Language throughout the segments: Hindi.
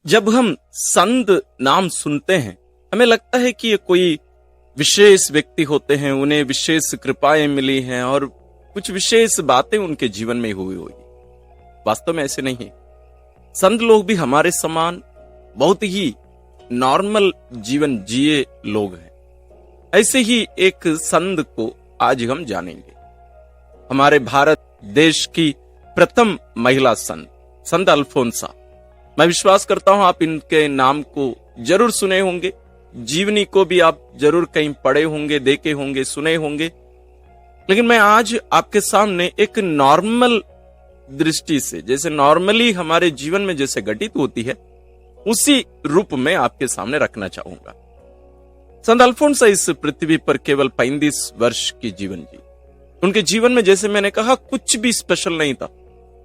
जब हम संत नाम सुनते हैं, हमें लगता है कि ये कोई विशेष व्यक्ति होते हैं, उन्हें विशेष कृपाएं मिली हैं और कुछ विशेष बातें उनके जीवन में हुई होगी। वास्तव में ऐसे नहीं है। संत लोग भी हमारे समान बहुत ही नॉर्मल जीवन जिए लोग हैं। ऐसे ही एक संत को आज हम जानेंगे। हमारे भारत देश की प्रथम महिला संत अल्फोंसा। मैं विश्वास करता हूं आप इनके नाम को जरूर सुने होंगे, जीवनी को भी आप जरूर कहीं पढ़े होंगे, देखे होंगे, सुने होंगे। लेकिन मैं आज आपके सामने एक नॉर्मल दृष्टि से, जैसे नॉर्मली हमारे जीवन में जैसे घटित होती है, उसी रूप में आपके सामने रखना चाहूंगा। संत अल्फोंसा इस पृथ्वी पर केवल 35 वर्ष की जीवन जी। उनके जीवन में जैसे मैंने कहा कुछ भी स्पेशल नहीं था,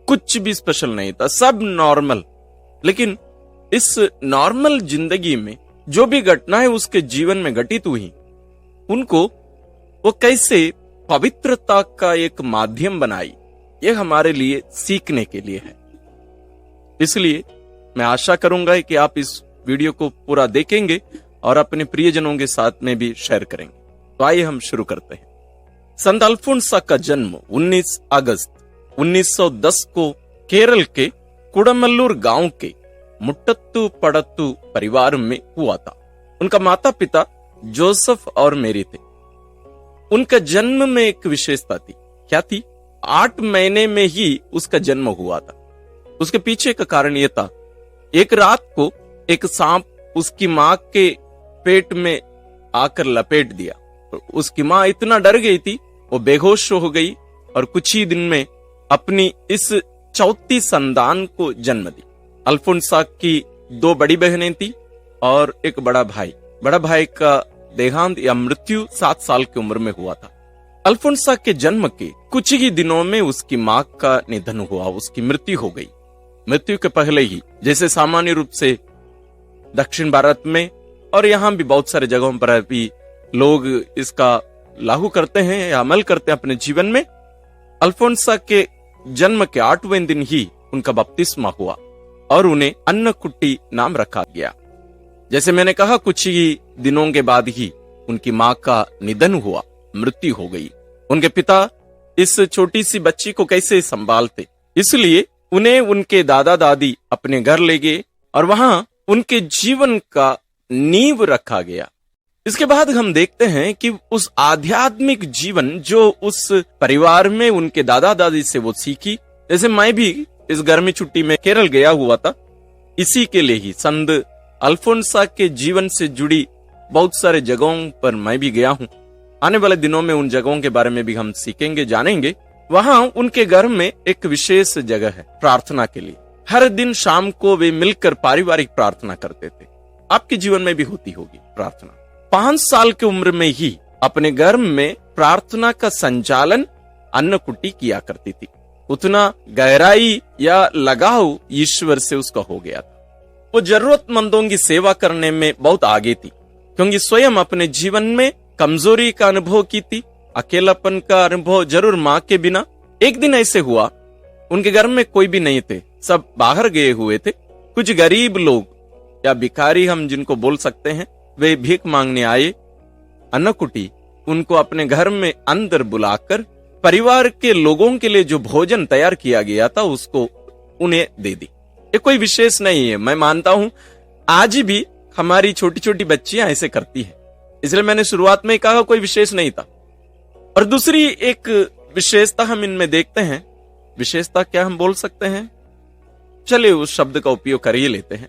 कुछ भी स्पेशल नहीं था, सब नॉर्मल। लेकिन इस नॉर्मल जिंदगी में जो भी घटनाएं उसके जीवन में घटित हुई, उनको वो कैसे पवित्रता का एक माध्यम बनाई, ये हमारे लिए सीखने के लिए है। इसलिए मैं आशा करूंगा कि आप इस वीडियो को पूरा देखेंगे और अपने प्रियजनों के साथ में भी शेयर करेंगे। तो आइए हम शुरू करते हैं। संत अल्फोंसा का जन्म 19 अगस्त 1910 को केरल के कुडमल्लूर गांव के मुट्टत्तु पड़त्तु परिवार में हुआ था। उनका माता पिता जोसेफ और मेरी थे। उनका जन्म में एक विशेषता थी। क्या थी? 8 महीने में ही उसका जन्म हुआ था। उसके पीछे का कारण यह था, एक रात को एक सांप उसकी मां के पेट में आकर लपेट दिया। उसकी मां इतना डर गई थी, वो बेहोश हो गई और कुछ ही दिन में अपनी इस चौथी संतान को जन्म दी। अल्फोंसा की 2 बड़ी बहनें थी और एक बड़ा भाई। बड़ा भाई का देहांत या मृत्यु 7 साल की उम्र में हुआ था। अल्फोंसा के जन्म के कुछ ही दिनों में उसकी मां का निधन हुआ, उसकी मृत्यु हो गई। मृत्यु के पहले ही, जैसे सामान्य रूप से दक्षिण भारत में और यहाँ भी बहुत सारे जगहों पर भी लोग इसका लागू करते हैं या अमल करते हैं अपने जीवन में, अल्फोंसा के जन्म के 8वें दिन ही उनका बपतिस्मा हुआ और उन्हें अन्नकुट्टी नाम रखा गया। जैसे मैंने कहा कुछ ही दिनों के बाद ही उनकी मां का निधन हुआ, मृत्यु हो गई। उनके पिता इस छोटी सी बच्ची को कैसे संभालते, इसलिए उन्हें उनके दादा दादी अपने घर ले गए और वहां उनके जीवन का नींव रखा गया। इसके बाद हम देखते हैं कि उस आध्यात्मिक जीवन जो उस परिवार में उनके दादा दादी से वो सीखी। जैसे मैं भी इस गर्मी छुट्टी में केरल गया हुआ था, इसी के लिए ही संत अल्फोंसा के जीवन से जुड़ी बहुत सारे जगहों पर मैं भी गया हूं। आने वाले दिनों में उन जगहों के बारे में भी हम सीखेंगे, जानेंगे। वहां उनके घर में एक विशेष जगह है प्रार्थना के लिए। हर दिन शाम को वे मिलकर पारिवारिक प्रार्थना करते थे। आपके जीवन में भी होती होगी प्रार्थना। 5 साल की उम्र में ही अपने घर में प्रार्थना का संचालन अन्नकुट्टी किया करती थी। उतना गहराई या लगाव ईश्वर से उसका हो गया था। वो जरूरतमंदों की सेवा करने में बहुत आगे थी, क्योंकि स्वयं अपने जीवन में कमजोरी का अनुभव की थी, अकेलापन का अनुभव जरूर मां के बिना। एक दिन ऐसे हुआ, उनके घर में कोई भी नहीं थे, सब बाहर गए हुए थे। कुछ गरीब लोग या भिखारी हम जिनको बोल सकते हैं, वे भीख मांगने आए। अन्नकुट्टी उनको अपने घर में अंदर बुलाकर परिवार के लोगों के लिए जो भोजन तैयार किया गया था उसको उन्हें दे दी। ये कोई विशेष नहीं है, मैं मानता हूं आज भी हमारी छोटी छोटी बच्चियां ऐसे करती हैं। इसलिए मैंने शुरुआत में कहा कोई विशेष नहीं था। और दूसरी एक विशेषता हम इनमें देखते हैं। विशेषता क्या हम बोल सकते हैं, चलिए उस शब्द का उपयोग कर ही लेते हैं,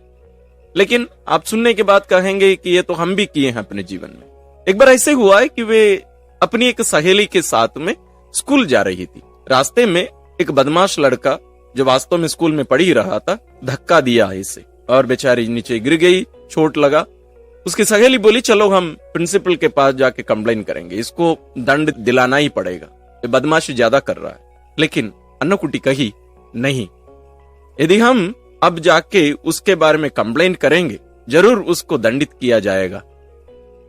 लेकिन आप सुनने के बाद कहेंगे कि ये तो हम भी किए हैं अपने जीवन में। एक बार ऐसे हुआ है कि वे अपनी एक सहेली के साथ में स्कूल जा रही थी। रास्ते में एक बदमाश लड़का, जो वास्तव में स्कूल में पढ़ ही रहा था, धक्का दिया इसे और बेचारी नीचे गिर गई, चोट लगा। उसकी सहेली बोली चलो हम प्रिंसिपल के पास जाके कंप्लेन करेंगे, इसको दंड दिलाना ही पड़ेगा, ये बदमाशी ज्यादा कर रहा है। लेकिन अन्नकुट्टी कही नहीं, यदि हम अब जाके उसके बारे में कंप्लेंट करेंगे जरूर उसको दंडित किया जाएगा,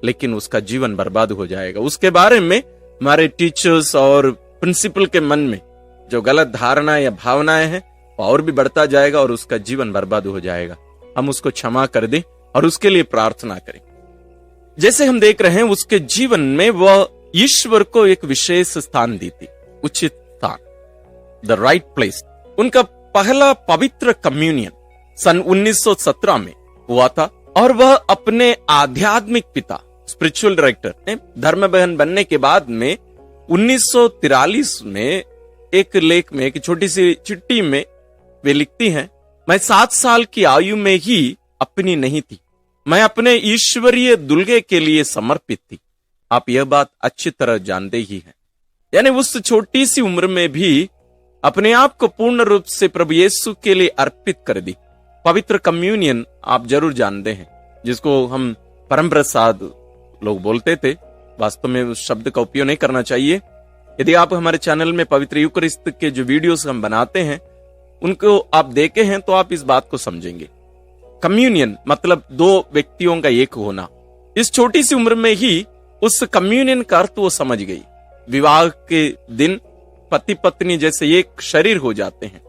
लेकिन उसका जीवन बर्बाद हो जाएगा। उसके बारे में हमारे टीचर्स और प्रिंसिपल के मन में जो गलत धारणा या भावनाएं हैं और भी बढ़ता जाएगा और उसका जीवन बर्बाद हो जाएगा। हम उसको क्षमा कर दें और उसके लिए प्रार्थना करें। जैसे हम देख रहे हैं उसके जीवन में वह ईश्वर को एक विशेष स्थान दी थी, उचित स्थान, द राइट प्लेस। उनका पहला पवित्र कम्युनियन सन 1917 में हुआ था और वह अपने आध्यात्मिक पिता, स्पिरिचुअल डायरेक्टर ने धर्म बहन बनने के बाद में 1943 में एक लेख में, एक छोटी सी चिट्ठी में वे लिखती हैं, मैं 7 साल की आयु में ही अपनी नहीं थी, मैं अपने ईश्वरीय दुल्हे के लिए समर्पित थी। आप यह बात अच्छी तरह जानते ही हैं। यानी उस छोटी सी उम्र में भी अपने आप को पूर्ण रूप से प्रभु यीशु के लिए अर्पित कर दी। पवित्र कम्युनियन आप जरूर जानते हैं, जिसको हम परम प्रसाद लोग बोलते थे। वास्तव में उस शब्द का उपयोग नहीं करना चाहिए। यदि आप हमारे चैनल में पवित्र यूकरिस्त के जो वीडियोस हम बनाते हैं उनको आप देखे हैं तो आप इस बात को समझेंगे। कम्युनियन मतलब 2 व्यक्तियों का एक होना। इस छोटी सी उम्र में ही उस कम्युनियन का अर्थ वो समझ गई। विवाह के दिन पति पत्नी जैसे एक शरीर हो जाते हैं,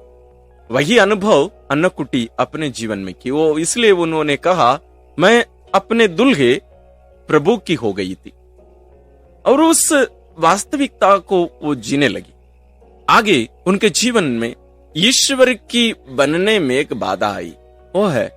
वही अनुभव अन्नकुटी अपने जीवन में की। वो इसलिए उन्होंने कहा, मैं अपने दुल्हे प्रभु की हो गई थी, और उस वास्तविकता को वो जीने लगी। आगे उनके जीवन में ईश्वर की बनने में एक बाधा आई, वो है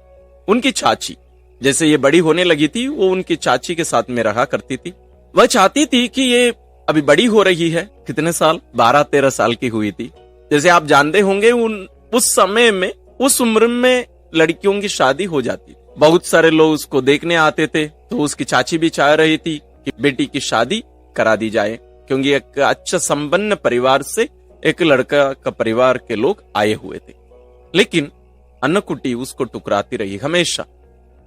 उनकी चाची। जैसे ये बड़ी होने लगी थी, वो उनकी चाची के साथ में रहा करती थी। वह चाहती थी कि ये अभी बड़ी हो रही है, कितने साल, 12-13 साल की हुई थी। जैसे आप जानते होंगे उस समय में, उस उम्र में लड़कियों की शादी हो जाती। बहुत सारे लोग उसको देखने आते थे, तो उसकी चाची भी चाह रही थी कि बेटी की शादी करा दी जाए, क्योंकि एक अच्छा संपन्न परिवार से एक लड़का का परिवार के लोग आए हुए थे। लेकिन अन्नकुटी उसको टुकराती रही हमेशा,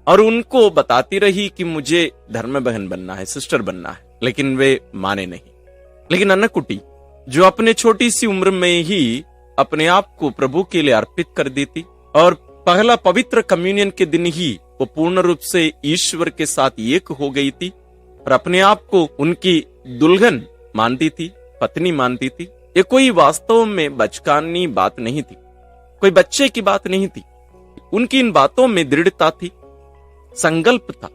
और उनको बताती रही कि मुझे धर्म बहन बनना है, सिस्टर बनना है, लेकिन वे माने नहीं। लेकिन अन्नकुटी जो अपने छोटी सी उम्र में ही अपने आप को प्रभु के लिए अर्पित कर दी थी, और पहला पवित्र कम्युनियन के दिन ही वो पूर्ण रूप से ईश्वर के साथ एक हो गई थी और अपने आप को उनकी दुल्हन मानती थी, पत्नी मानती थी। ये कोई वास्तव में बचकानी बात नहीं थी, कोई बच्चे की बात नहीं थी। उनकी इन बातों में दृढ़ता थी, संकल्प था,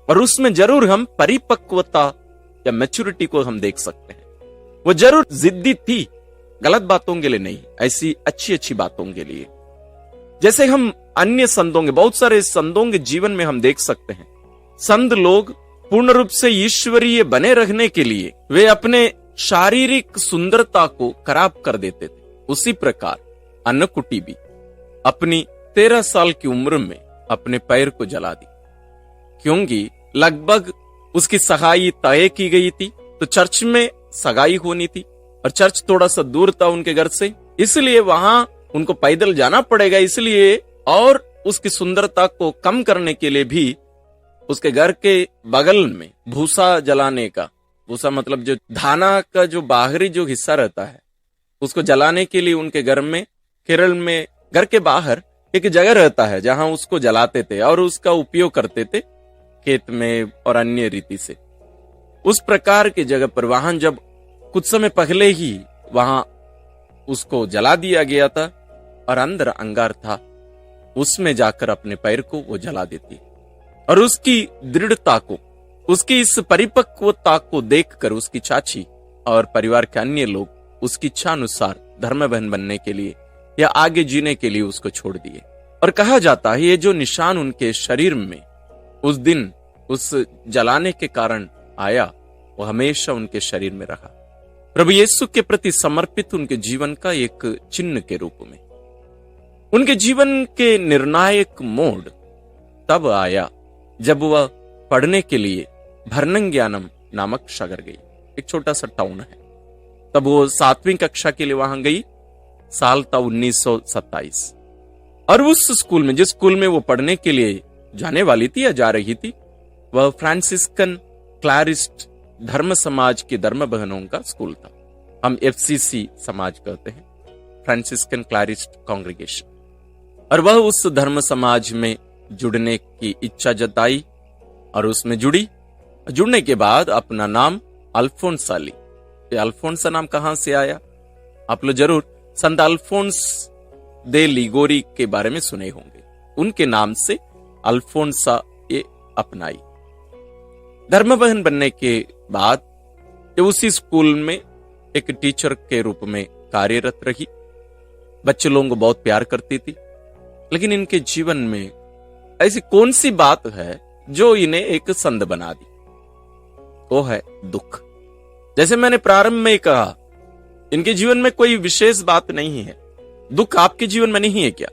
और उसमें जरूर हम परिपक्वता या मैच्योरिटी को हम देख सकते हैं। वो जरूर जिद्दी थी, गलत बातों के लिए नहीं, ऐसी अच्छी अच्छी बातों के लिए। जैसे हम अन्य संतों के, बहुत सारे संतों के जीवन में हम देख सकते हैं, संत लोग पूर्ण रूप से ईश्वरीय बने रहने के लिए वे अपने शारीरिक सुंदरता को खराब कर देते थे। उसी प्रकार अन्नकुटी भी अपनी 13 साल की उम्र में अपने पैर को जला दी, क्योंकि लगभग उसकी सगाई तय की गई थी। तो चर्च में सगाई होनी थी, और चर्च थोड़ा सा दूर था उनके घर से, इसलिए वहां उनको पैदल जाना पड़ेगा। इसलिए और उसकी सुंदरता को कम करने के लिए भी उसके घर के बगल में भूसा जलाने का, भूसा मतलब जो धाना का जो बाहरी जो हिस्सा रहता है, उसको जलाने के लिए उनके घर में, केरल में घर के बाहर एक जगह रहता है जहां उसको जलाते थे और उसका उपयोग करते थे खेत में और अन्य रीति से। उस प्रकार की जगह पर वहां जब कुछ समय पहले ही वहां उसको जला दिया गया था और अंदर अंगार था, उसमें जाकर अपने पैर को वो जला देती। और उसकी दृढ़ता को, उसकी इस परिपक्वता को देखकर उसकी चाची और परिवार के अन्य लोग उसकी इच्छा अनुसार धर्म बहन बनने के लिए या आगे जीने के लिए उसको छोड़ दिए। और कहा जाता है ये जो निशान उनके शरीर में उस दिन उस जलाने के कारण आया, वो हमेशा उनके शरीर में रहा, प्रभु यीशु के प्रति समर्पित उनके जीवन का एक चिन्ह के रूप में। उनके जीवन के निर्णायक मोड़ तब आया जब वह पढ़ने के लिए भरनंग्यानम नामक शहर गई, एक छोटा सा टाउन है। तब वो 7वीं कक्षा के लिए वहां गई, साल था 1927। और उस स्कूल में, जिस स्कूल में वो पढ़ने के लिए जाने वाली थी या जा रही थी, वह फ्रांसिस्कन क्लैरिस्ट धर्म समाज के धर्म बहनों का स्कूल था। हम FCC समाज कहते हैं, फ्रांसिस्कन क्लैरिस्ट कांग्रेगेशन। और वह उस धर्म समाज में जुड़ने की इच्छा जताई और उसमें जुड़ी। जुड़ने के बाद अपना नाम अल्फोंसा ली। अल्फोंसा नाम कहां से आया? आप लोग जरूर संत अल्फोंस दे लिगोरी के बारे में सुने होंगे। उनके नाम से अल्फोंसा ये अपनाई। धर्म बहन बनने के बाद ये उसी स्कूल में एक टीचर के रूप में कार्यरत रही। बच्चे लोगों को बहुत प्यार करती थी, लेकिन इनके जीवन में ऐसी कौन सी बात है जो इन्हें एक संत बना दी? वो है दुख। जैसे मैंने प्रारंभ में कहा, इनके जीवन में कोई विशेष बात नहीं है। दुख आपके जीवन में नहीं है क्या?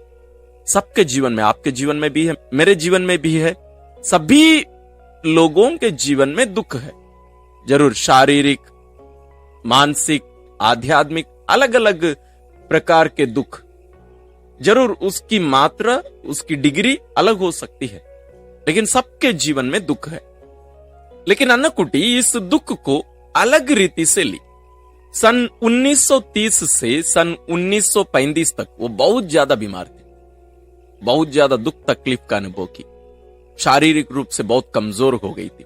सबके जीवन में, आपके जीवन में भी है, मेरे जीवन में भी है, सभी लोगों के जीवन में दुख है। जरूर शारीरिक, मानसिक, आध्यात्मिक, अलग अलग प्रकार के दुख, जरूर उसकी मात्रा, उसकी डिग्री अलग हो सकती है, लेकिन सबके जीवन में दुख है। लेकिन अन्नकुटी इस दुख को अलग रीति से ली। सन 1930 से सन 1935 तक वो बहुत ज्यादा बीमार थे, बहुत ज्यादा दुख तकलीफ का अनुभव की, शारीरिक रूप से बहुत कमजोर हो गई थी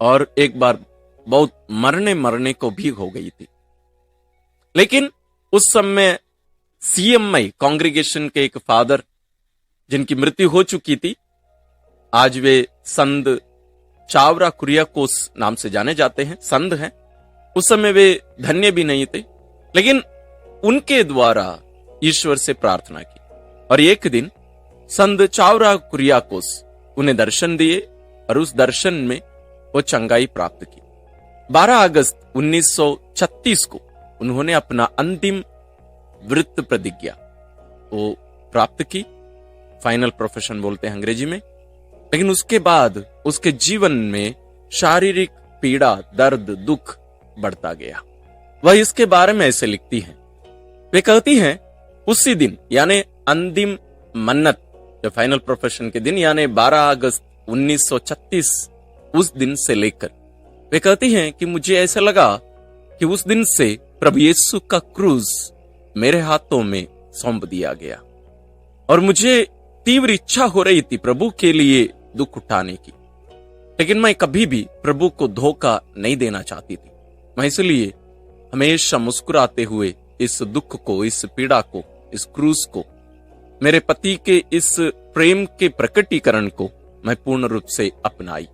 और एक बार बहुत मरने को भी हो गई थी। लेकिन उस समय CMI कांग्रीगेशन के एक फादर, जिनकी मृत्यु हो चुकी थी, आज वे संत चावरा कुरियाकोस नाम से जाने जाते हैं, संत हैं। उस समय वे धन्य भी नहीं थे, लेकिन उनके द्वारा ईश्वर से प्रार्थना की और एक दिन संत चावरा कुरियाकोस उन्हें दर्शन दिए और उस दर्शन में वो चंगाई प्राप्त की। 12 अगस्त 1936 को उन्होंने अपना अंतिम व्रत प्रतिज्ञा वो प्राप्त की, फाइनल प्रोफेशन बोलते हैं अंग्रेजी में। लेकिन उसके बाद उसके जीवन में शारीरिक पीड़ा, दर्द, दुख बढ़ता गया। वह इसके बारे में ऐसे लिखती हैं, वे कहती हैं उसी दिन यानी अंतिम मन्नत, जो फाइनल प्रोफेशन के दिन यानी 12 अगस्त 1936, उस दिन से लेकर वे कहती हैं कि मुझे ऐसा लगा कि उस दिन से प्रभु यीशु का क्रूज मेरे हाथों में सौंप दिया गया और मुझे तीव्र इच्छा हो रही थी प्रभु के लिए दुख उठाने की, लेकिन मैं कभी भी प्रभु को धोखा नहीं देना चाहती थी। मैं इसलिए हमेशा मुस्कुराते हुए इस दुख को, इस पीड़ा को, इस क्रूज को, मेरे पति के इस प्रेम के प्रकटीकरण को मैं पूर्ण रूप से अपनाई।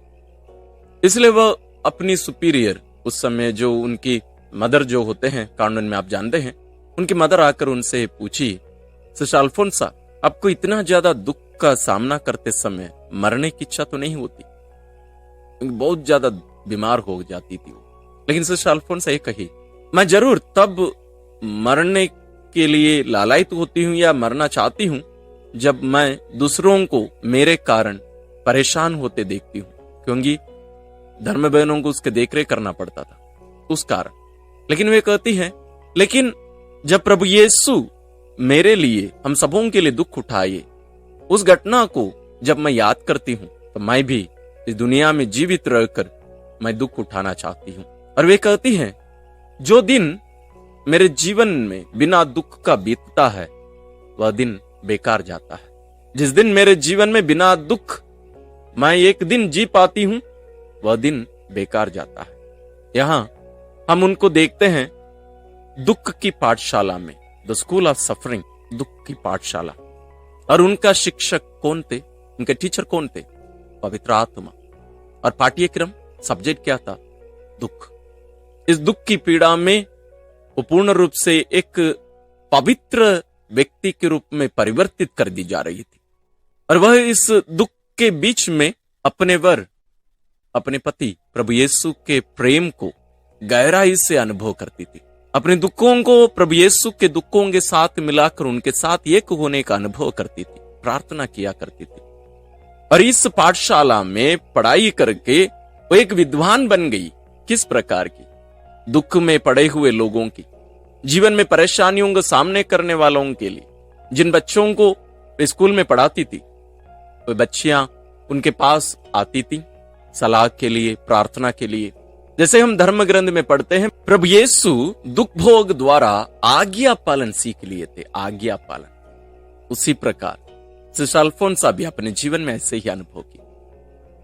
इसलिए वह अपनी सुपीरियर, उस समय जो उनकी मदर जो होते हैं कानून में आप जानते हैं, उनकी मदर आकर उनसे पूछी, सिस्टर अल्फोंसा, आपको इतना ज्यादा दुख का सामना करते समय मरने की इच्छा तो नहीं होती? बहुत ज्यादा बीमार हो जाती थी वो। लेकिन सिस्टर अल्फोंसा ये कही, मैं जरूर तब मरने के लिए लालायित होती हूँ या मरना चाहती हूँ जब मैं दूसरों को मेरे कारण परेशान होते देखती हूँ, क्योंकि धर्म बहनों को उसके देखरेख करना पड़ता था उस कारण। लेकिन वे कहती हैं, लेकिन जब प्रभु यीशु मेरे लिए, हम सबों के लिए दुख उठाए, उस घटना को जब मैं याद करती हूँ तो मैं भी इस दुनिया में जीवित रहकर मैं दुख उठाना चाहती हूँ। और वे कहती हैं, जो दिन मेरे जीवन में बिना दुख का बीतता है वह दिन बेकार जाता है। जिस दिन मेरे जीवन में बिना दुख मैं एक दिन जी पाती हूँ वह दिन बेकार जाता है। यहां हम उनको देखते हैं दुख की पाठशाला में, द स्कूल ऑफ सफरिंग, दुख की पाठशाला। और उनका शिक्षक कौन थे? उनके टीचर कौन थे? पवित्र आत्मा। और पाठ्यक्रम, सब्जेक्ट क्या था? दुख। इस दुख की पीड़ा में वो पूर्ण रूप से एक पवित्र व्यक्ति के रूप में परिवर्तित कर दी जा रही थी। और वह इस दुख के बीच में अपने वर, अपने पति प्रभु यीशु के प्रेम को गहराई से अनुभव करती थी। अपने दुखों को प्रभु यीशु के दुखों के साथ मिलाकर उनके साथ एक होने का अनुभव करती थी, प्रार्थना किया करती थी। और इस पाठशाला में पढ़ाई करके वो एक विद्वान बन गई। किस प्रकार की? दुख में पड़े हुए लोगों की, जीवन में परेशानियों का सामने करने वालों के लिए। जिन बच्चों को स्कूल में पढ़ाती थी, वो बच्चियां उनके पास आती थी सलाह के लिए, प्रार्थना के लिए। जैसे हम धर्म ग्रंथ में पढ़ते हैं, प्रभु यीशु दुख भोग द्वारा आज्ञा पालन सीख लिए थे, आज्ञा पालन। उसी प्रकार सिस्टर अल्फोंसा भी अपने जीवन में ऐसे ही अनुभव की।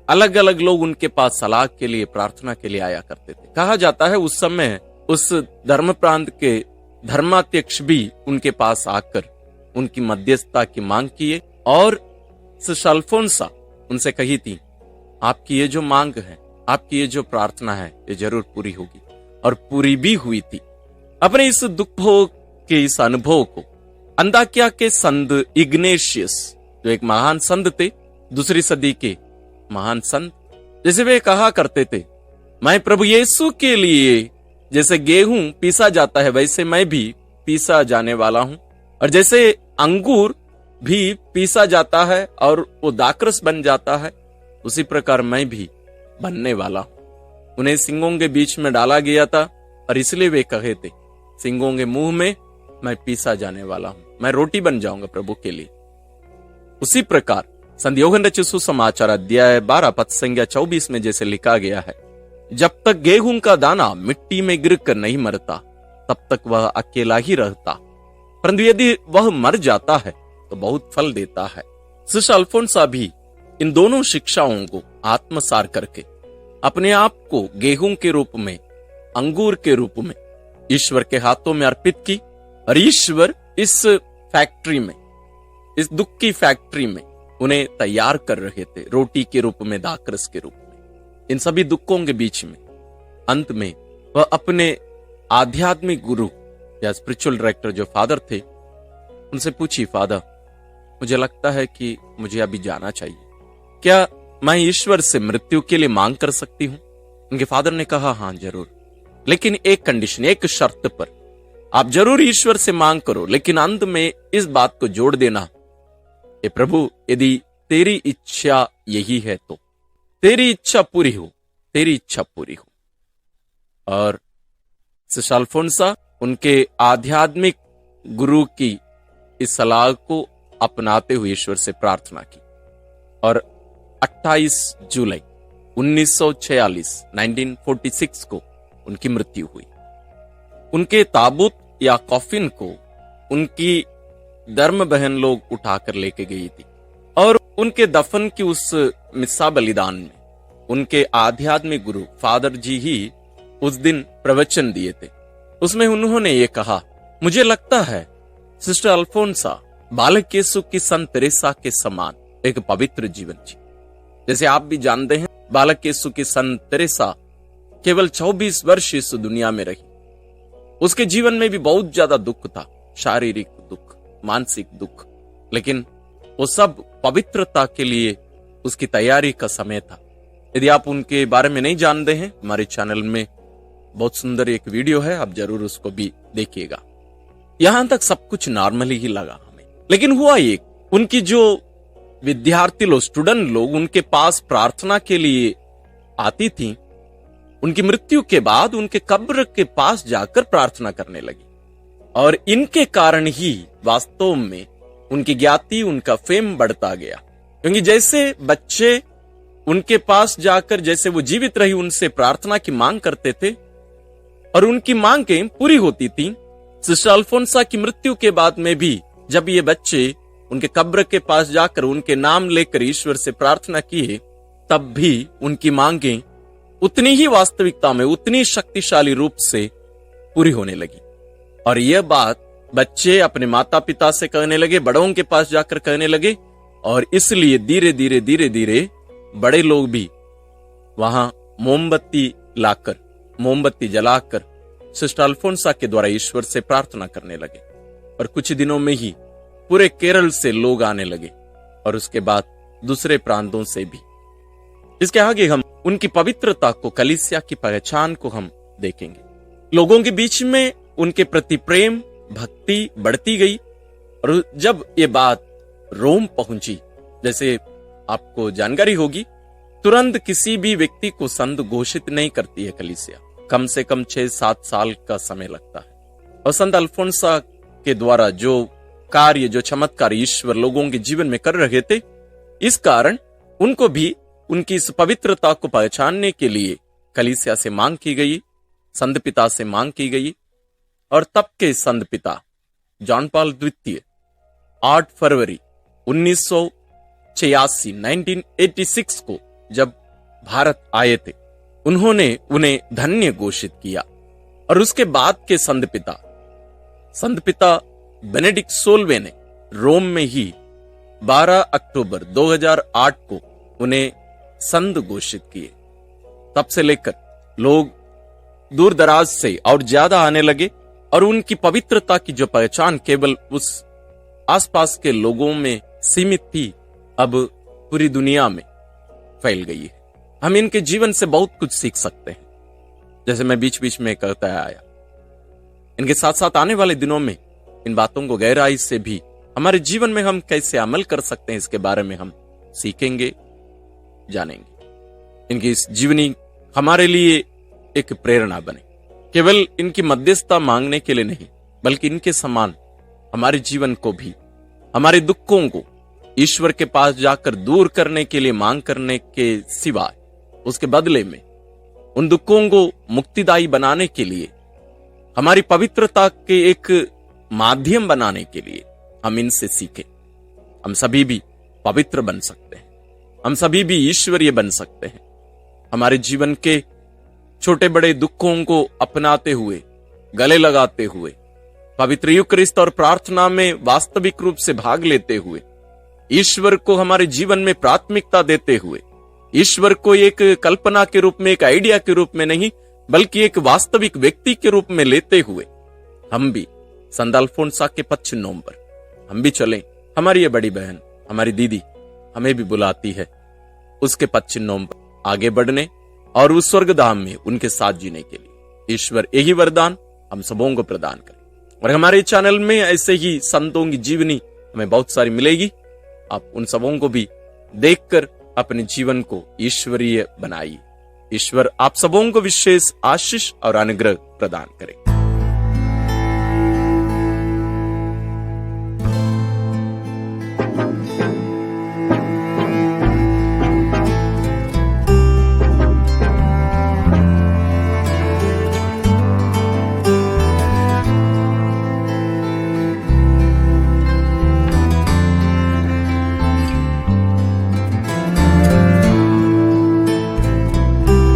अलग अलग लोग उनके पास सलाह के लिए, प्रार्थना के लिए आया करते थे। कहा जाता है उस समय उस धर्म प्रांत के धर्माध्यक्ष भी उनके पास आकर उनकी मध्यस्थता की मांग किए और सिस्टर अल्फोंसा उनसे कही थी, आपकी ये जो मांग है, आपकी ये जो प्रार्थना है, ये जरूर पूरी होगी, और पूरी भी हुई थी। अपने इस दुख के इस अनुभव को अंताकिया के संत इग्नेशियस, जो एक महान संत थे, दूसरी सदी के महान संत, जैसे वे कहा करते थे, मैं प्रभु यीशु के लिए जैसे गेहूं पीसा जाता है वैसे मैं भी पीसा जाने वाला हूं, और जैसे अंगूर भी पीसा जाता है और वो दाखरस बन जाता है, उसी प्रकार मैं भी बनने वाला हूं। उन्हें सिंगों के बीच में डाला गया था और इसलिए वे कहे थे, सिंगों के मुंह में मैं पीसा जाने वाला हूं, मैं रोटी बन जाऊंगा प्रभु के लिए। उसी प्रकार संत यूहन्ना रचित सुसमाचार अध्याय 12 पद संख्या 24 में जैसे लिखा गया है, जब तक गेहूं का दाना मिट्टी में गिर कर नहीं मरता तब तक वह अकेला ही रहता, परंतु यदि वह मर जाता है तो बहुत फल देता है। सिस्टर अल्फोंसा भी इन दोनों शिक्षाओं को आत्मसार करके अपने आप को गेहूं के रूप में, अंगूर के रूप में ईश्वर के हाथों में अर्पित की, और ईश्वर इस फैक्ट्री में, इस दुख की फैक्ट्री में उन्हें तैयार कर रहे थे, रोटी के रूप में, दाखरस के रूप में। इन सभी दुखों के बीच में अंत में वह अपने आध्यात्मिक गुरु या स्पिरिचुअल डायरेक्टर जो फादर थे, उनसे पूछी, फादर मुझे लगता है कि मुझे अभी जाना चाहिए, क्या मैं ईश्वर से मृत्यु के लिए मांग कर सकती हूं? उनके फादर ने कहा, हाँ जरूर, लेकिन एक कंडीशन, एक शर्त पर। आप जरूर ईश्वर से मांग करो, लेकिन अंत में इस बात को जोड़ देना, हे प्रभु यदि तेरी इच्छा यही है तो तेरी इच्छा पूरी हो, तेरी इच्छा पूरी हो। और सिस्टर अल्फोंसा उनके आध्यात्मिक गुरु की इस सलाह को अपनाते हुए ईश्वर से प्रार्थना की, और 28 जुलाई 1946 को उनकी मृत्यु हुई। उनके ताबूत या कॉफिन को उनकी धर्म बहन लोग उठाकर लेके गई थी, और उनके दफन की उस मिस्सा बलिदान में उनके आध्यात्मिक गुरु फादर जी ही उस दिन प्रवचन दिए थे। उसमें उन्होंने ये कहा, मुझे लगता है सिस्टर अल्फोंसा बालक यीशु की संत तेरेसा के समान एक पवित्र जीवन जी। जैसे आप भी जानते हैं, बालक यीशु की संत तेरेसा केवल 24 वर्ष इस दुनिया में रही। उसके जीवन में भी बहुत ज्यादा दुख था, शारीरिक दुख, मानसिक दुख, लेकिन वो सब पवित्रता के लिए उसकी तैयारी का समय था। यदि आप उनके बारे में नहीं जानते हैं, हमारे चैनल में बहुत सुंदर एक वीडियो है, आप जरूर उसको भी देखिएगा। यहां तक सब कुछ नॉर्मली ही लगा हमें, लेकिन हुआ एक, उनकी जो विद्यार्थी लोग, स्टूडेंट लोग उनके पास प्रार्थना के लिए आती थी, उनकी मृत्यु के बाद उनके कब्र के पास जाकर प्रार्थना करने लगी, और इनके कारण ही वास्तव में उनकी ज्ञाति, उनका फेम बढ़ता गया। क्योंकि जैसे बच्चे उनके पास जाकर, जैसे वो जीवित रही, उनसे प्रार्थना की मांग करते थे और उनकी मांगें पूरी होती थी। सिस्टर अल्फोंसा की मृत्यु के बाद में भी जब ये बच्चे उनके कब्र के पास जाकर उनके नाम लेकर ईश्वर से प्रार्थना किए, तब भी उनकी मांगें उतनी ही वास्तविकता में, उतनी शक्तिशाली रूप से पूरी होने लगी। और यह बात बच्चे अपने माता पिता से कहने लगे, बड़ों के पास जाकर कहने लगे, और इसलिए धीरे धीरे धीरे धीरे बड़े लोग भी वहां मोमबत्ती लाकर, मोमबत्ती जलाकर सिस्टर अल्फोंसा के द्वारा ईश्वर से प्रार्थना करने लगे। और कुछ दिनों में ही पूरे केरल से लोग आने लगे, और उसके बाद दूसरे प्रांतों से भी। इसके आगे हम उनकी पवित्रता को, कलीसिया की पहचान को हम देखेंगे। लोगों के बीच में उनके प्रति प्रेम, भक्ति बढ़ती गई, और जब ये बात रोम पहुंची, जैसे आपको जानकारी होगी, तुरंत किसी भी व्यक्ति को संत घोषित नहीं करती है कलीसिया, कम से कम 6-7 साल का समय लगता है। और संत अल्फोंसा के द्वारा जो कार्य, जो चमत्कार ईश्वर लोगों के जीवन में कर रहे थे, इस कारण उनको भी उनकी इस पवित्रता को पहचानने के लिए कलीसिया से मांग की गई, संत पिता से मांग की गई। और तब के संत पिता जॉन पॉल द्वितीय 8 फरवरी 1986 को जब भारत आए थे, उन्होंने उन्हें धन्य घोषित किया। और उसके बाद के संत पिता बेनेडिक्ट 16वें ने रोम में ही 12 अक्टूबर 2008 को उन्हें संत घोषित किए। तब से लेकर लोग दूर दराज से और ज्यादा आने लगे और उनकी पवित्रता की जो पहचान केवल उस आसपास के लोगों में सीमित थी, अब पूरी दुनिया में फैल गई है। हम इनके जीवन से बहुत कुछ सीख सकते हैं, जैसे मैं बीच बीच में कहता आया। इनके साथ साथ आने वाले दिनों में इन बातों को गहराई से भी हमारे जीवन में हम कैसे अमल कर सकते हैं, इसके बारे में हम सीखेंगे, जानेंगे। इनकी इस जीवनी हमारे लिए एक प्रेरणा बने, केवल इनकी मध्यस्थता मांगने के लिए नहीं, बल्कि इनके समान हमारे जीवन को भी, हमारे दुखों को ईश्वर के पास जाकर दूर करने के लिए मांग करने के सिवाय, उसके बदले में उन दुखों को मुक्तिदायी बनाने के लिए, हमारी पवित्रता के एक माध्यम बनाने के लिए हम इनसे सीखें। हम सभी भी पवित्र बन सकते हैं, हम सभी भी ईश्वरीय बन सकते हैं। हमारे जीवन के छोटे बड़े दुखों को अपनाते हुए, गले लगाते हुए, पवित्र यूकरिस्त और प्रार्थना में वास्तविक रूप से भाग लेते हुए, ईश्वर को हमारे जीवन में प्राथमिकता देते हुए, ईश्वर को एक कल्पना के रूप में, एक आइडिया के रूप में नहीं, बल्कि एक वास्तविक व्यक्ति के रूप में लेते हुए हम भी संत अल्फोंसा के पद चिन्हों पर हम भी चलें। हमारी ये बड़ी बहन, हमारी दीदी हमें भी बुलाती है उसके पद चिन्हों पर आगे बढ़ने और उस स्वर्ग धाम में उनके साथ जीने के लिए। ईश्वर यही वरदान हम सबों को प्रदान करे। और हमारे चैनल में ऐसे ही संतों की जीवनी हमें बहुत सारी मिलेगी। आप उन सबों को भी देखकर अपने जीवन को ईश्वरीय बनाइए। ईश्वर आप सबों को विशेष आशीष और अनुग्रह प्रदान करे।